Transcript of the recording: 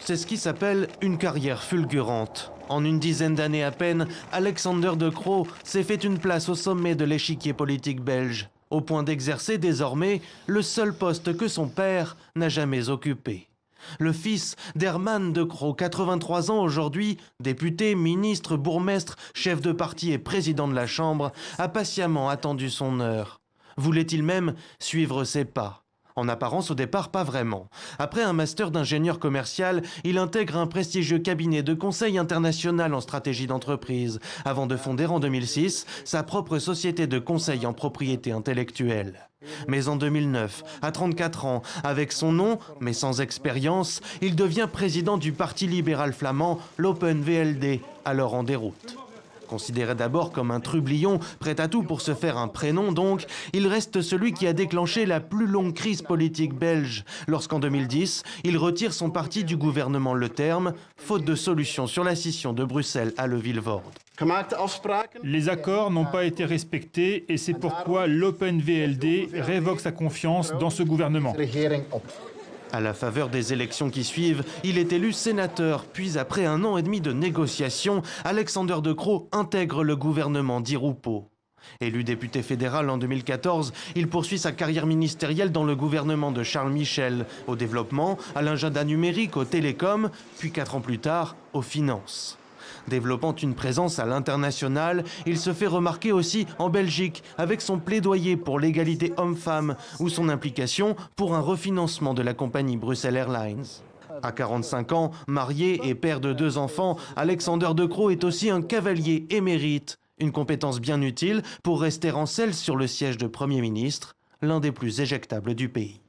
C'est ce qui s'appelle une carrière fulgurante. En une dizaine d'années à peine, Alexander De Croo s'est fait une place au sommet de l'échiquier politique belge, au point d'exercer désormais le seul poste que son père n'a jamais occupé. Le fils d'Herman De Croo, 83 ans aujourd'hui, député, ministre, bourgmestre, chef de parti et président de la Chambre, a patiemment attendu son heure. Voulait-il même suivre ses pas ? En apparence, au départ, pas vraiment. Après un master d'ingénieur commercial, il intègre un prestigieux cabinet de conseil international en stratégie d'entreprise, avant de fonder en 2006 sa propre société de conseil en propriété intellectuelle. Mais en 2009, à 34 ans, avec son nom, mais sans expérience, il devient président du parti libéral flamand, l'Open VLD, alors en déroute. Considéré d'abord comme un trublion, prêt à tout pour se faire un prénom donc, il reste celui qui a déclenché la plus longue crise politique belge, lorsqu'en 2010, il retire son parti du gouvernement Le Terme, faute de solution sur la scission de Bruxelles à Leeuwille-Wordt. Les accords n'ont pas été respectés et c'est pourquoi l'Open VLD révoque sa confiance dans ce gouvernement. À la faveur des élections qui suivent, il est élu sénateur, puis après 1 an et demi de négociations, Alexander De Croo intègre le gouvernement Di Rupo. Élu député fédéral en 2014, il poursuit sa carrière ministérielle dans le gouvernement de Charles Michel, au développement, à l'agenda numérique, aux télécoms, puis 4 ans plus tard, aux finances. Développant une présence à l'international, il se fait remarquer aussi en Belgique avec son plaidoyer pour l'égalité homme-femme ou son implication pour un refinancement de la compagnie Brussels Airlines. À 45 ans, marié et père de 2 enfants, Alexander De Croo est aussi un cavalier émérite, une compétence bien utile pour rester en selle sur le siège de Premier ministre, l'un des plus éjectables du pays.